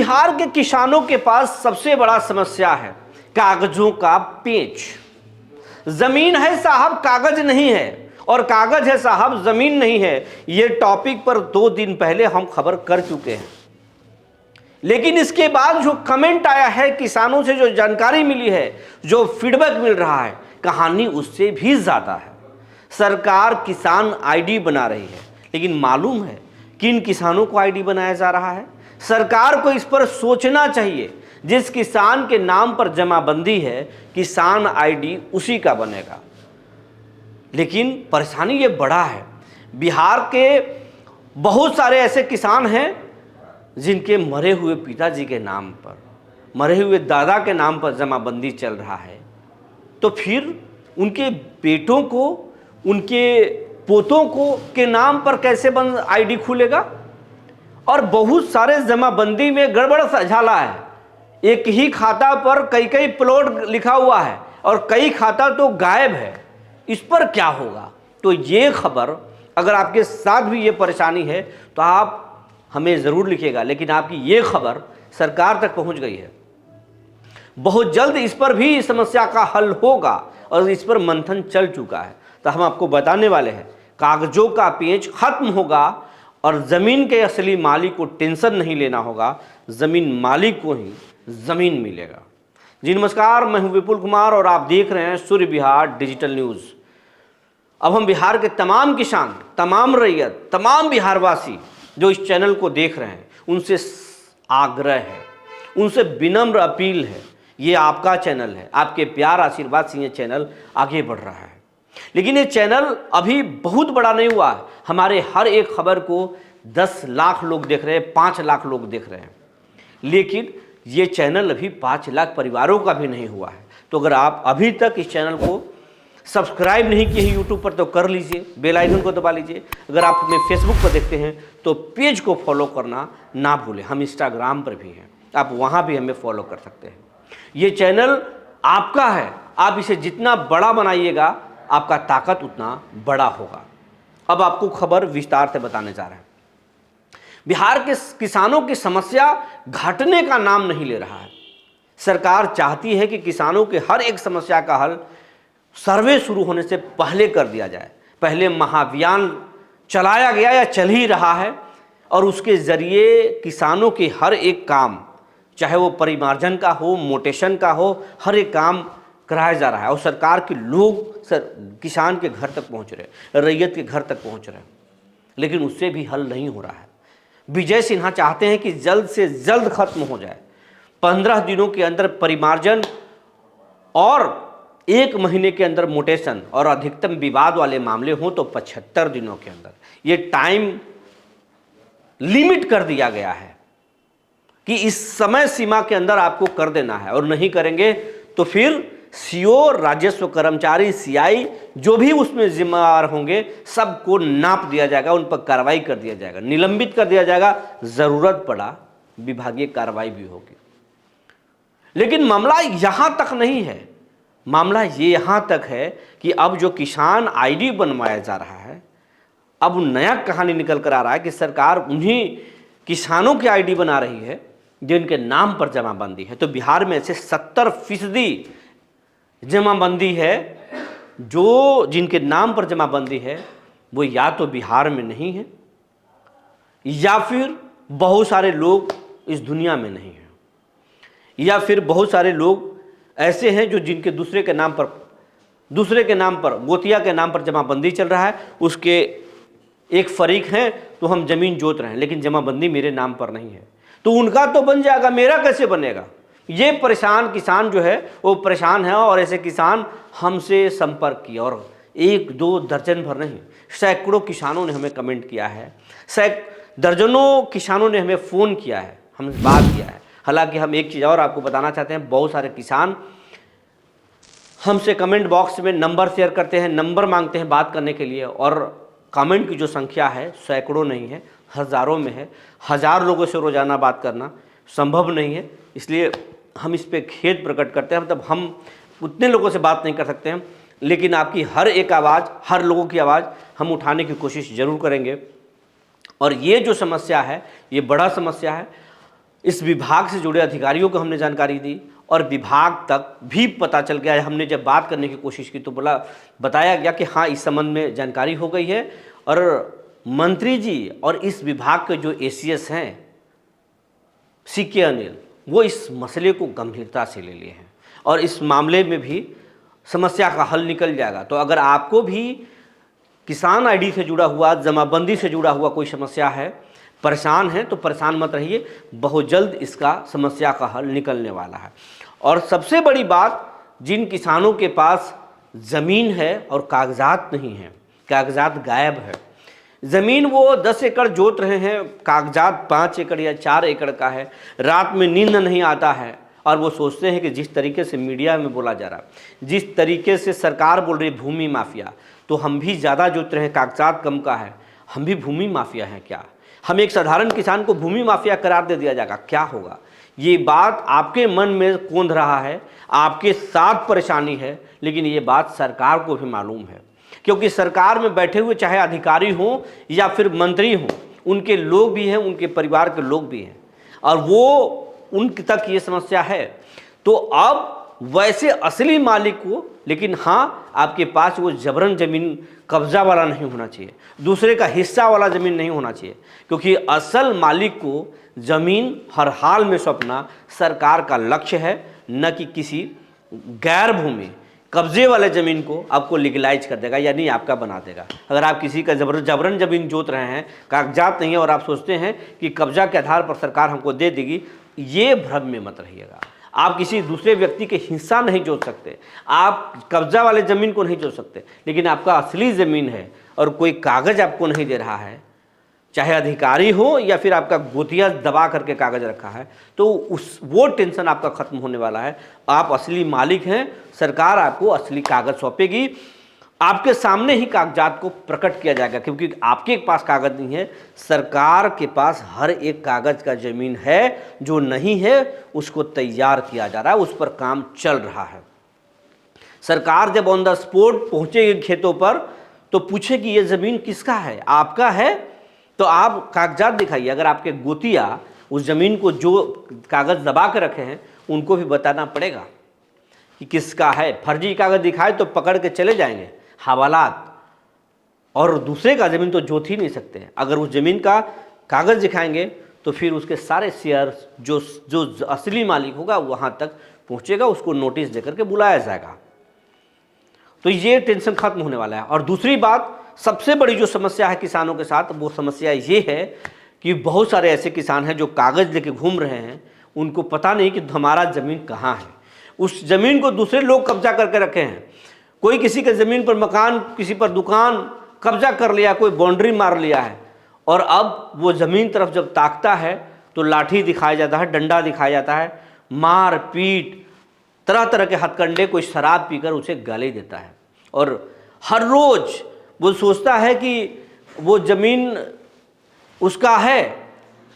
बिहार के किसानों के पास सबसे बड़ा समस्या है कागजों का पेच। जमीन है साहब, कागज नहीं है, और कागज है साहब, जमीन नहीं है। ये टॉपिक पर 2 दिन पहले हम खबर कर चुके हैं, लेकिन इसके बाद जो कमेंट आया है, किसानों से जो जानकारी मिली है, जो फीडबैक मिल रहा है, कहानी उससे भी ज्यादा है। सरकार किसान आईडी बना रही है, लेकिन मालूम है किन किसानों को आईडी बनाया जा रहा है? सरकार को इस पर सोचना चाहिए। जिस किसान के नाम पर जमाबंदी है, किसान आईडी उसी का बनेगा। लेकिन परेशानी ये बड़ा है, बिहार के बहुत सारे ऐसे किसान हैं जिनके मरे हुए पिताजी के नाम पर, मरे हुए दादा के नाम पर जमाबंदी चल रहा है। तो फिर उनके बेटों को, उनके पोतों को के नाम पर कैसे आईडी खुलेगा? और बहुत सारे जमाबंदी में गड़बड़ झाला है। एक ही खाता पर कई कई प्लॉट लिखा हुआ है और कई खाता तो गायब है। इस पर क्या होगा? तो ये खबर, अगर आपके साथ भी ये परेशानी है तो आप हमें ज़रूर लिखिएगा, लेकिन आपकी ये खबर सरकार तक पहुंच गई है। बहुत जल्द इस पर भी समस्या का हल होगा और इस पर मंथन चल चुका है। तो हम आपको बताने वाले हैं, कागजों का पेच खत्म होगा और ज़मीन के असली मालिक को टेंशन नहीं लेना होगा, ज़मीन मालिक को ही ज़मीन मिलेगा। जी नमस्कार, मैं हूं विपुल कुमार और आप देख रहे हैं सूर्य बिहार डिजिटल न्यूज़। अब हम बिहार के तमाम किसान, तमाम रैयत, तमाम बिहारवासी जो इस चैनल को देख रहे हैं, उनसे आग्रह है, उनसे विनम्र अपील है, ये आपका चैनल है, आपके प्यार आशीर्वाद से ये चैनल आगे बढ़ रहा है। लेकिन ये चैनल अभी बहुत बड़ा नहीं हुआ है। हमारे हर एक खबर को 10 लाख लोग देख रहे हैं, 5 लाख लोग देख रहे हैं, लेकिन ये चैनल अभी 5 लाख परिवारों का भी नहीं हुआ है। तो अगर आप अभी तक इस चैनल को सब्सक्राइब नहीं किए हैं यूट्यूब पर तो कर लीजिए, बेल आइकन को दबा लीजिए। अगर आप हमें फेसबुक पर देखते हैं तो पेज को फॉलो करना ना भूलें। हम इंस्टाग्राम पर भी हैं, आप वहाँ भी हमें फॉलो कर सकते हैं। ये चैनल आपका है, आप इसे जितना बड़ा बनाइएगा आपका ताकत उतना बड़ा होगा। अब आपको खबर विस्तार से बताने जा रहे हैं। बिहार के किसानों की समस्या घटने का नाम नहीं ले रहा है। सरकार चाहती है कि किसानों के हर एक समस्या का हल सर्वे शुरू होने से पहले कर दिया जाए। पहले महाअभियान चलाया गया या चल ही रहा है और उसके ज़रिए किसानों के हर एक काम, चाहे वो परिमार्जन का हो, मोटेशन का हो, हर एक काम कराया जा रहा है। और सरकार के लोग किसान के घर तक पहुंच रहे, रैयत के घर तक पहुंच रहे, लेकिन उससे भी हल नहीं हो रहा है। विजय सिन्हा चाहते हैं कि जल्द से जल्द खत्म हो जाए, 15 दिनों के अंदर परिमार्जन और 1 महीने के अंदर मोटेशन और अधिकतम विवाद वाले मामले हों तो 75 दिनों के अंदर। ये टाइम लिमिट कर दिया गया है कि इस समय सीमा के अंदर आपको कर देना है, और नहीं करेंगे तो फिर सीओ, राजस्व कर्मचारी, सीआई, जो भी उसमें जिम्मेदार होंगे, सबको नाप दिया जाएगा, उन पर कार्रवाई कर दिया जाएगा, निलंबित कर दिया जाएगा, जरूरत पड़ा विभागीय कार्रवाई भी होगी। लेकिन मामला यहां तक नहीं है। मामला ये यहां तक है कि अब जो किसान आईडी बनवाया जा रहा है, अब नया कहानी निकल कर आ रहा है कि सरकार उन्हीं किसानों की आईडी बना रही है जिनके नाम पर जमाबंदी है। तो बिहार में ऐसे 70% जमाबंदी है, जो जिनके नाम पर जमाबंदी है वो या तो बिहार में नहीं है या फिर बहुत सारे लोग इस दुनिया में नहीं हैं, या फिर बहुत सारे लोग ऐसे हैं जो जिनके दूसरे के नाम पर गोतिया के नाम पर जमाबंदी चल रहा है। उसके एक फरीक हैं तो हम ज़मीन जोत रहे हैं, लेकिन जमाबंदी मेरे नाम पर नहीं है, तो उनका तो बन जाएगा, मेरा कैसे बनेगा? ये परेशान किसान जो है वो परेशान है। और ऐसे किसान हमसे संपर्क किया, और 1-2 दर्जन भर नहीं, सैकड़ों किसानों ने हमें कमेंट किया है, दर्जनों किसानों ने हमें फ़ोन किया है, हमसे बात किया है। हालांकि हम एक चीज़ और आपको बताना चाहते हैं, बहुत सारे किसान हमसे कमेंट बॉक्स में नंबर शेयर करते हैं, नंबर मांगते हैं बात करने के लिए, और कमेंट की जो संख्या है सैकड़ों नहीं है, हज़ारों में है। 1000 लोगों से रोज़ाना बात करना संभव नहीं है, इसलिए हम इस पे खेद प्रकट करते हैं। मतलब हम उतने लोगों से बात नहीं कर सकते हैं, लेकिन आपकी हर एक आवाज़, हर लोगों की आवाज़ हम उठाने की कोशिश ज़रूर करेंगे। और ये जो समस्या है ये बड़ा समस्या है। इस विभाग से जुड़े अधिकारियों को हमने जानकारी दी और विभाग तक भी पता चल गया। हमने जब बात करने की कोशिश की तो बताया गया कि हाँ, इस संबंध में जानकारी हो गई है और मंत्री जी और इस विभाग के जो एसीएस हैं सीके अनिल, वो इस मसले को गंभीरता से ले लिए हैं और इस मामले में भी समस्या का हल निकल जाएगा। तो अगर आपको भी किसान आईडी से जुड़ा हुआ, जमाबंदी से जुड़ा हुआ कोई समस्या है, परेशान है, तो परेशान मत रहिए, बहुत जल्द इसका समस्या का हल निकलने वाला है। और सबसे बड़ी बात, जिन किसानों के पास ज़मीन है और कागजात नहीं है, कागजात गायब है, ज़मीन वो 10 एकड़ जोत रहे हैं, कागजात 5 एकड़ या 4 एकड़ का है, रात में नींद नहीं आता है और वो सोचते हैं कि जिस तरीके से मीडिया में बोला जा रहा है, जिस तरीके से सरकार बोल रही भूमि माफिया, तो हम भी ज़्यादा जोत रहे हैं, कागजात कम का है, हम भी भूमि माफिया हैं क्या? हम एक साधारण किसान को भूमि माफिया करार दे दिया जाएगा, क्या होगा? ये बात आपके मन में कौंध रहा है, आपके साथ परेशानी है, लेकिन ये बात सरकार को भी मालूम है, क्योंकि सरकार में बैठे हुए चाहे अधिकारी हों या फिर मंत्री हों, उनके लोग भी हैं, उनके परिवार के लोग भी हैं और वो उन तक ये समस्या है। तो अब वैसे असली मालिक को, लेकिन हाँ, आपके पास वो जबरन ज़मीन कब्जा वाला नहीं होना चाहिए, दूसरे का हिस्सा वाला ज़मीन नहीं होना चाहिए, क्योंकि असल मालिक को ज़मीन हर हाल में सौंपना सरकार का लक्ष्य है, न कि किसी गैर भूमि कब्जे वाले ज़मीन को आपको लीगलाइज कर देगा, यानी आपका बना देगा। अगर आप किसी का जबरन ज़मीन जोत रहे हैं, कागजात नहीं है और आप सोचते हैं कि कब्जा के आधार पर सरकार हमको दे देगी, ये भ्रम में मत रहिएगा। आप किसी दूसरे व्यक्ति के हिस्सा नहीं जोत सकते, आप कब्जा वाले ज़मीन को नहीं जोत सकते, लेकिन आपका असली ज़मीन है और कोई कागज़ आपको नहीं दे रहा है, चाहे अधिकारी हो या फिर आपका गोतिया दबा करके कागज़ रखा है, तो वो टेंशन आपका ख़त्म होने वाला है। आप असली मालिक हैं, सरकार आपको असली कागज़ सौंपेगी, आपके सामने ही कागजात को प्रकट किया जाएगा, क्योंकि आपके पास कागज़ नहीं है, सरकार के पास हर एक कागज़ का ज़मीन है, जो नहीं है उसको तैयार किया जा रहा है, उस पर काम चल रहा है। सरकार जब ऑन द स्पॉट पहुँचेगी खेतों पर तो पूछेगी ये ज़मीन किसका है, आपका है? तो आप कागजात दिखाइए। अगर आपके गोतिया उस ज़मीन को जो कागज़ दबा के रखे हैं, उनको भी बताना पड़ेगा कि किसका है। फर्जी कागज़ दिखाए तो पकड़ के चले जाएंगे हवालात, और दूसरे का ज़मीन तो जोत ही नहीं सकते। अगर उस ज़मीन का कागज़ दिखाएंगे तो फिर उसके सारे शेयर जो असली मालिक होगा वहाँ तक पहुँचेगा, उसको नोटिस देकर के बुलाया जाएगा। तो ये टेंशन खत्म होने वाला है। और दूसरी बात, सबसे बड़ी जो समस्या है किसानों के साथ, वो समस्या ये है कि बहुत सारे ऐसे किसान हैं जो कागज़ लेके घूम रहे हैं, उनको पता नहीं कि हमारा ज़मीन कहाँ है। उस ज़मीन को दूसरे लोग कब्जा करके रखे हैं। कोई किसी के ज़मीन पर मकान, किसी पर दुकान कब्जा कर लिया, कोई बाउंड्री मार लिया है, और अब वो ज़मीन तरफ जब ताकता है तो लाठी दिखाया जाता है, डंडा दिखाया जाता है, मार पीट, तरह तरह के हथकंडे, कोई शराब पीकर उसे गाली देता है। और हर रोज़ वो सोचता है कि वो ज़मीन उसका है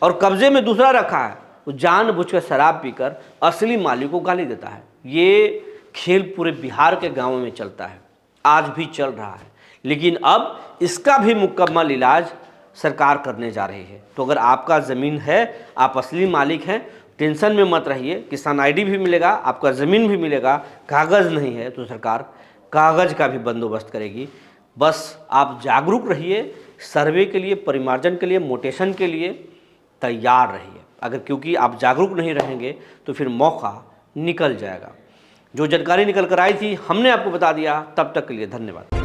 और कब्जे में दूसरा रखा है, वो जानबूझकर शराब पीकर असली मालिक को गाली देता है। ये खेल पूरे बिहार के गांवों में चलता है, आज भी चल रहा है, लेकिन अब इसका भी मुकम्मल इलाज सरकार करने जा रही है। तो अगर आपका ज़मीन है, आप असली मालिक हैं, टेंशन में मत रहिए, किसान आईडी भी मिलेगा, आपका ज़मीन भी मिलेगा। कागज़ नहीं है तो सरकार कागज़ का भी बंदोबस्त करेगी। बस आप जागरूक रहिए, सर्वे के लिए, परिमार्जन के लिए, मोटेशन के लिए तैयार रहिए। अगर क्योंकि आप जागरूक नहीं रहेंगे तो फिर मौका निकल जाएगा। जो जानकारी निकल कर आई थी हमने आपको बता दिया। तब तक के लिए धन्यवाद।